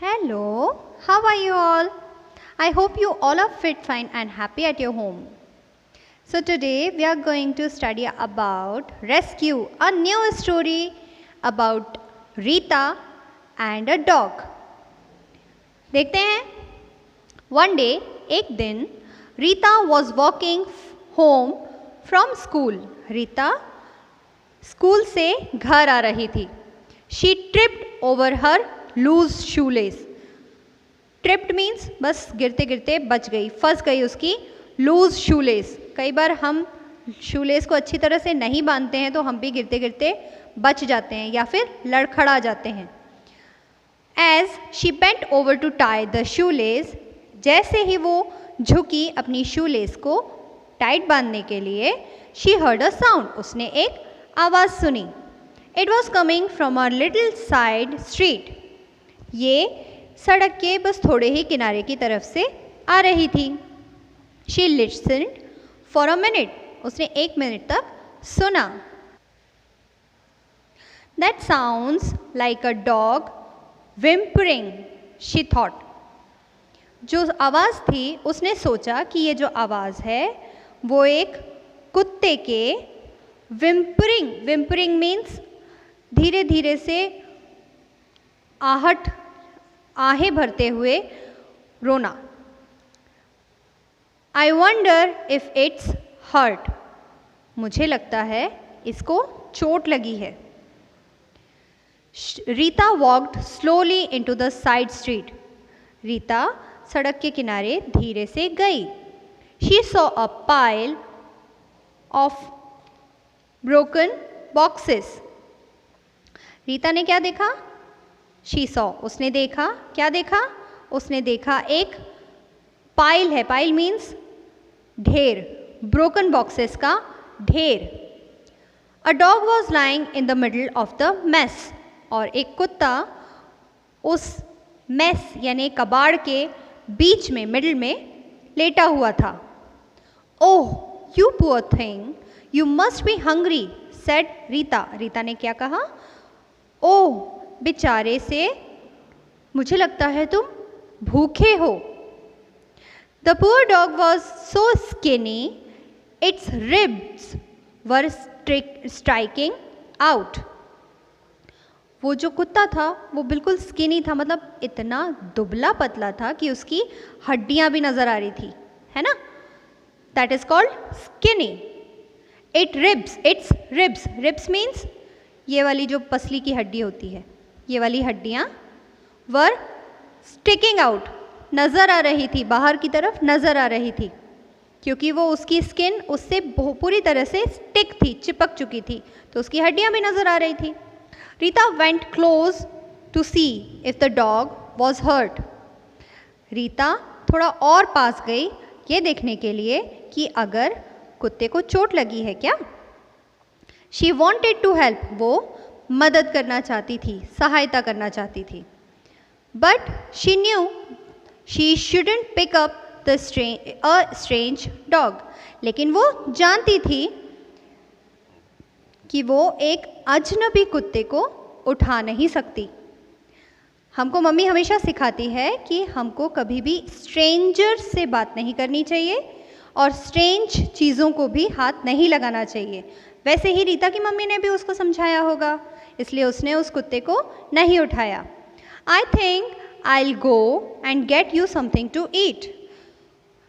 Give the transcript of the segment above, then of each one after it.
Hello, how are you all? I hope you all are fit, fine, and happy at your home. So, today we are going to study about Rescue, a new story about Rita and a dog. देखते हैं. One day, एक दिन, Rita was walking home from school. Rita school से घर आ रही थी. She tripped over her loose shoelace. Tripped means बस गिरते गिरते बच गई, फंस गई उसकी लूज शूलेस. कई बार हम शूलेस को अच्छी तरह से नहीं बांधते हैं तो हम भी गिरते गिरते बच जाते हैं या फिर लड़खड़ा जाते हैं. As she bent over to tie the shoelace, जैसे ही वो झुकी अपनी शूलेस को टाइट बांधने के लिए, शी हर्ड अ साउंड, उसने एक आवाज़ सुनी. It was coming from a little side street, ये सड़क के बस थोड़े ही किनारे की तरफ से आ रही थी. She listened for a minute, उसने 1 मिनट तक सुना. That sounds like a dog whimpering, she thought. जो आवाज़ थी उसने सोचा कि ये जो आवाज़ है वो एक कुत्ते के विम्परिंग. विम्परिंग मीन्स धीरे धीरे से आहट, आहें भरते हुए रोना. I wonder if it's hurt, मुझे लगता है इसको चोट लगी है. Rita walked slowly into the side street, Rita सड़क के किनारे धीरे से गई. She saw a pile of broken boxes. Rita ने क्या देखा? शी सॉ, उसने देखा. क्या देखा? उसने देखा एक पाइल है. पाइल मीन्स ढेर, ब्रोकन बॉक्सेस का ढेर. A dog was lying in the middle of the mess, और एक कुत्ता उस मेस यानी कबाड़ के बीच में, मिडल में लेटा हुआ था. Oh you poor thing, you must be hungry, said Rita. Rita ने क्या कहा? ओह बेचारे से, मुझे लगता है तुम भूखे हो. The poor dog was so skinny, it's ribs were striking out. वो जो कुत्ता था वो बिल्कुल स्किनी था, मतलब इतना दुबला पतला था कि उसकी हड्डियां भी नजर आ रही थी, है ना. That is called skinny. It's ribs, ribs means ये वाली जो पसली की हड्डी होती है, ये वाली हड्डियाँ वर स्टिकिंग आउट, नज़र आ रही थी, बाहर की तरफ नज़र आ रही थी, क्योंकि वो उसकी स्किन उससे पूरी तरह से स्टिक थी, चिपक चुकी थी, तो उसकी हड्डियाँ भी नज़र आ रही थी. Rita went close to see if the dog was hurt. Rita थोड़ा और पास गई ये देखने के लिए कि अगर कुत्ते को चोट लगी है क्या. शी वॉन्टेड टू हेल्प, वो मदद करना चाहती थी, सहायता करना चाहती थी. But she knew she shouldn't pick up the strange dog, लेकिन वो जानती थी कि वो एक अजनबी कुत्ते को उठा नहीं सकती. हमको मम्मी हमेशा सिखाती है कि हमको कभी भी स्ट्रेंजर से बात नहीं करनी चाहिए और स्ट्रेंज चीज़ों को भी हाथ नहीं लगाना चाहिए. वैसे ही रीता की मम्मी ने भी उसको समझाया होगा, इसलिए उसने उस कुत्ते को नहीं उठाया. I think I will go and get you something to eat.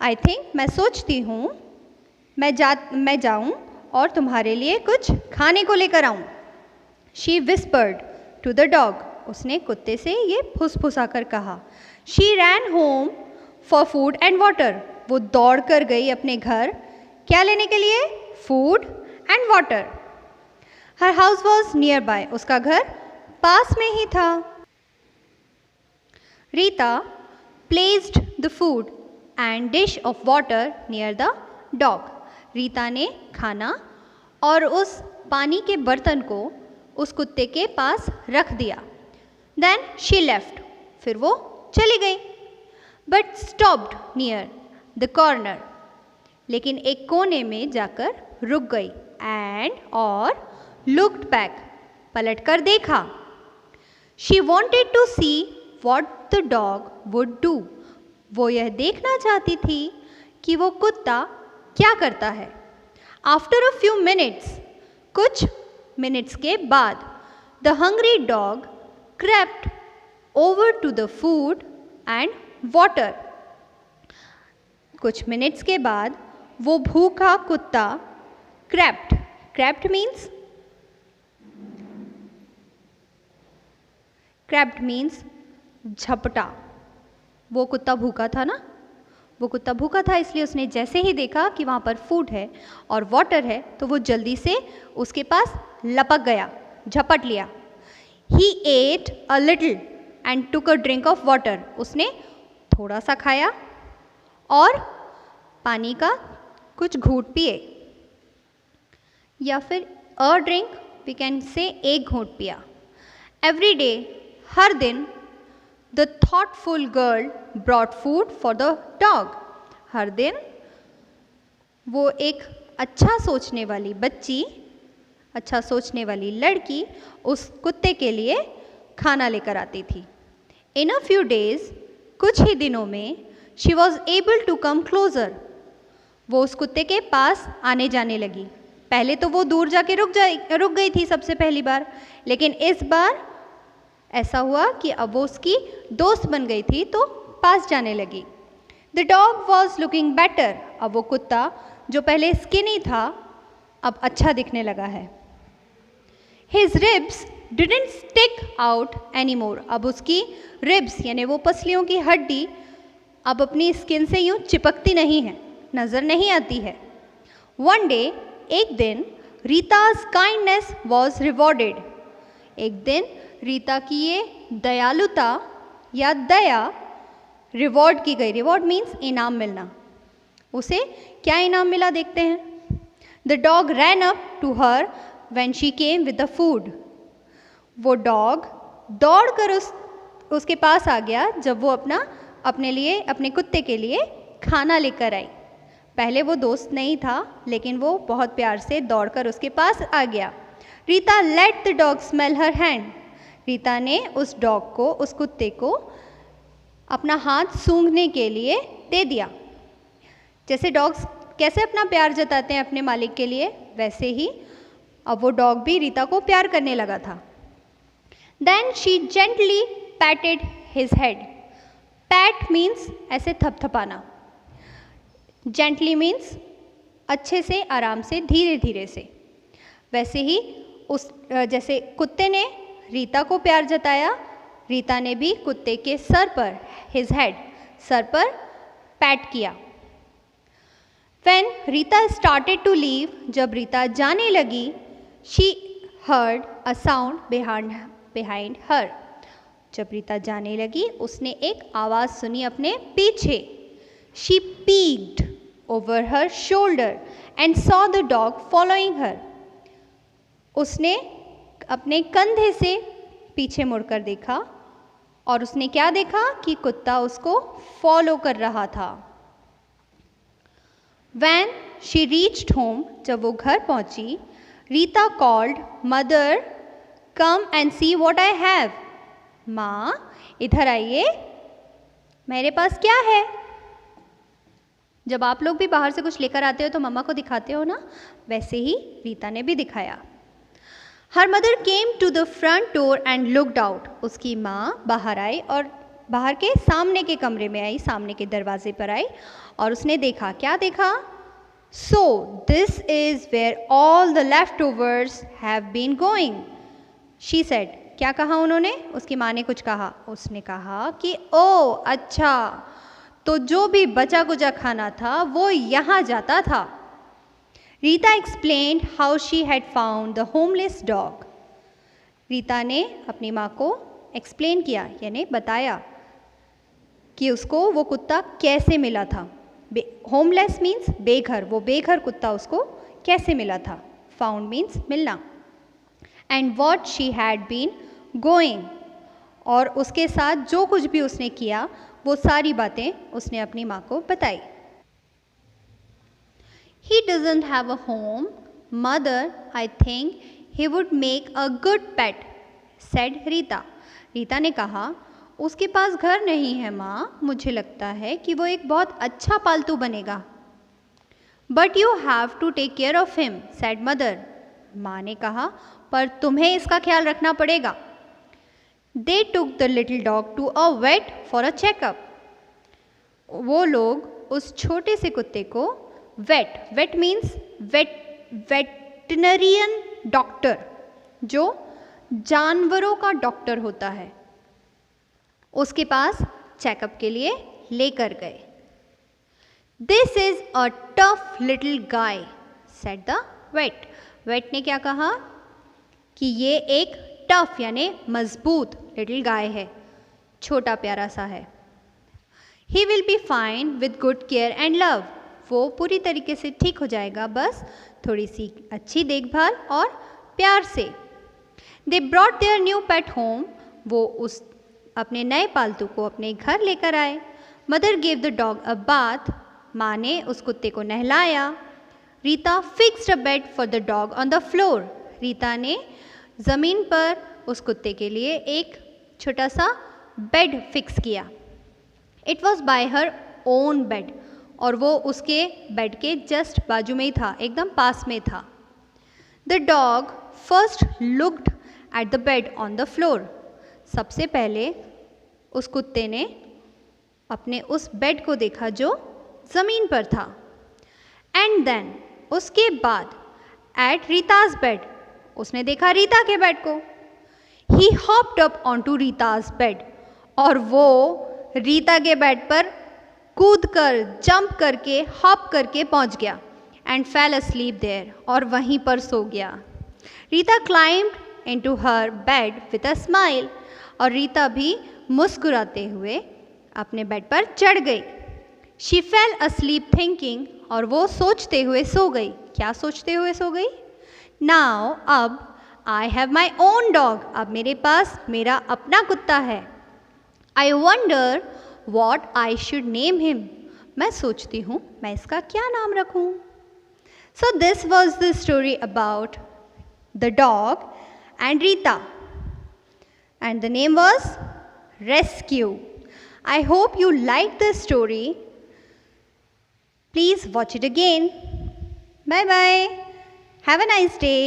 I think, मैं सोचती हूँ मैं जाऊँ और तुम्हारे लिए कुछ खाने को लेकर आऊँ. She whispered to the dog, उसने कुत्ते से ये फुसफुसा कर कहा. She ran home for food and water, वो दौड़ कर गई अपने घर, क्या लेने के लिए? Food and water. Her house was near by, उसका घर पास में ही था. Rita placed the food and dish of water near the dog. Rita ने खाना और उस पानी के बर्तन को उस कुत्ते के पास रख दिया. देन शी लेफ्ट, फिर वो चली गई. But stopped near the corner, लेकिन एक कोने में जाकर रुक गई. एंड और लुक्ड बैक, पलट कर देखा. She wanted to see what the dog would do. वो यह देखना चाहती थी कि वो कुत्ता क्या करता है. After a few minutes, कुछ मिनट्स के बाद, the hungry dog crept over to the food and water. कुछ मिनट्स के बाद वो भूखा कुत्ता crept means झपटा. वो कुत्ता भूखा था ना, वो कुत्ता भूखा था, इसलिए उसने जैसे ही देखा कि वहाँ पर फूड है और वाटर है तो वो जल्दी से उसके पास लपक गया, झपट लिया. He ate a little and took a drink of water. उसने थोड़ा सा खाया और पानी का कुछ घूंट पिए, या फिर a drink we can say एक घूंट पिया. Every day, हर दिन, the thoughtful girl brought food for the dog. हर दिन वो एक अच्छा सोचने वाली बच्ची, अच्छा सोचने वाली लड़की उस कुत्ते के लिए खाना लेकर आती थी. In a few days, कुछ ही दिनों में, she was able to come closer. वो उस कुत्ते के पास आने जाने लगी. पहले तो वो दूर जाके रुक गई थी सबसे पहली बार, लेकिन इस बार ऐसा हुआ कि अब वो उसकी दोस्त बन गई थी तो पास जाने लगी. The dog was looking better. अब वो कुत्ता जो पहले स्किनी था अब अच्छा दिखने लगा है. His ribs didn't stick out any more. अब उसकी रिब्स यानी वो पसलियों की हड्डी अब अपनी स्किन से यूं चिपकती नहीं है, नज़र नहीं आती है. वन डे, एक दिन, रीताज काइंडनेस वॉज रिवॉर्डेड. एक दिन रीता की ये दयालुता या दया रिवॉर्ड की गई. रिवॉर्ड मीन्स इनाम मिलना. उसे क्या इनाम मिला देखते हैं. The dog ran up to her when she came with the food. वो डॉग दौड़ कर उसके पास आ गया जब वो अपने कुत्ते के लिए खाना लेकर आई. पहले वो दोस्त नहीं था, लेकिन वो बहुत प्यार से दौड़कर उसके पास आ गया. Rita let the dog smell her hand. Rita ने उस डॉग को, उस कुत्ते को अपना हाथ सूंघने के लिए दे दिया. जैसे डॉग्स कैसे अपना प्यार जताते हैं अपने मालिक के लिए, वैसे ही अब वो डॉग भी रीता को प्यार करने लगा था. Then she gently patted his head. Pat means ऐसे थपथपाना, जेंटली मीन्स अच्छे से, आराम से, धीरे धीरे से. वैसे ही जैसे कुत्ते ने रीता को प्यार जताया, रीता ने भी कुत्ते के सर पर, हिज हेड, सर पर पैट किया. When Rita started to leave, जब रीता जाने लगी, she heard a sound behind her. जब रीता जाने लगी, उसने एक आवाज़ सुनी अपने पीछे. She peeked over her shoulder and saw the dog following her. उसने अपने कंधे से पीछे मुड़कर देखा और उसने क्या देखा कि कुत्ता उसको फॉलो कर रहा था. When she reached home, जब वो घर पहुंची, Rita called, Mother, come and see what I have. माँ, इधर आइए, मेरे पास क्या है. जब आप लोग भी बाहर से कुछ लेकर आते हो तो मम्मा को दिखाते हो ना, वैसे ही रीता ने भी दिखाया. Her mother came to the front door and looked out. उसकी माँ बाहर आई और बाहर के सामने के कमरे में आई, सामने के दरवाजे पर आई और उसने देखा. क्या देखा? So this is where all the leftovers have been going. She said. क्या कहा उन्होंने? उसकी माँ ने कुछ कहा. उसने कहा कि ओ अच्छा, तो जो भी बचा कुचा खाना था वो यहाँ जाता था. Rita explained how she had found the homeless dog. Rita ने अपनी माँ को एक्सप्लेन किया, यानी बताया कि उसको वो कुत्ता कैसे मिला था. होमलेस मीन्स बेघर, वो बेघर कुत्ता उसको कैसे मिला था. फाउंड मीन्स मिलना. And what she had been going, और उसके साथ जो कुछ भी उसने किया वो सारी बातें उसने अपनी माँ को बताई. He doesn't have a home. Mother, I think he would make a good pet, said Rita. Rita ने कहा उसके पास घर नहीं है माँ, मुझे लगता है कि वो एक बहुत अच्छा पालतू बनेगा। But you have to take care of him, said mother. माँ ने कहा, पर तुम्हें इसका ख्याल रखना पड़ेगा। They took the little dog to a vet for a checkup. वो लोग उस छोटे से कुत्ते को वेट मीन्स वेटनरियन डॉक्टर, जो जानवरों का डॉक्टर होता है, उसके पास चेकअप के लिए लेकर गए। This is a tough little guy, said the vet. Vet ने क्या कहा कि ये एक टफ यानी मजबूत लिटिल गाय है, छोटा प्यारा सा है। He will be fine with good care and love. वो पूरी तरीके से ठीक हो जाएगा, बस थोड़ी सी अच्छी देखभाल और प्यार से। They brought their new pet home. वो उस अपने नए पालतू को अपने घर लेकर आए। Mother gave the dog a bath. माँ ने उस कुत्ते को नहलाया। Rita fixed a bed for the dog on the floor. Rita ने ज़मीन पर उस कुत्ते के लिए एक छोटा सा बेड फिक्स किया। It was by her own bed, और वो उसके बेड के जस्ट बाजू में ही था, एकदम पास में था। The dog first looked at the bed on the floor. सबसे पहले उस कुत्ते ने अपने उस बेड को देखा जो ज़मीन पर था। एंड देन उसके बाद एट रीताज बेड, उसने देखा रीता के बेड को। He hopped up on to Rita's bed, और वो रीता के बेड पर कूद कर, जंप करके, हॉप करके पहुंच गया। एंड फेल अस्लीप देयर, और वहीं पर सो गया। Rita climbed into her bed with a smile, और रीता भी मुस्कुराते हुए अपने बेड पर चढ़ गई। शी फेल अस्लीप थिंकिंग, और वो सोचते हुए सो गई। क्या सोचते हुए सो गई? नाउ अब I have my own dog, अब मेरे पास मेरा अपना कुत्ता है। I wonder what I should name him, मैं सोचती हूँ मैं इसका क्या नाम रखूँ। So this was the story about the dog and Rita, and the name was Rescue. I hope you liked the story. Please watch it again. Bye bye. Have a nice day.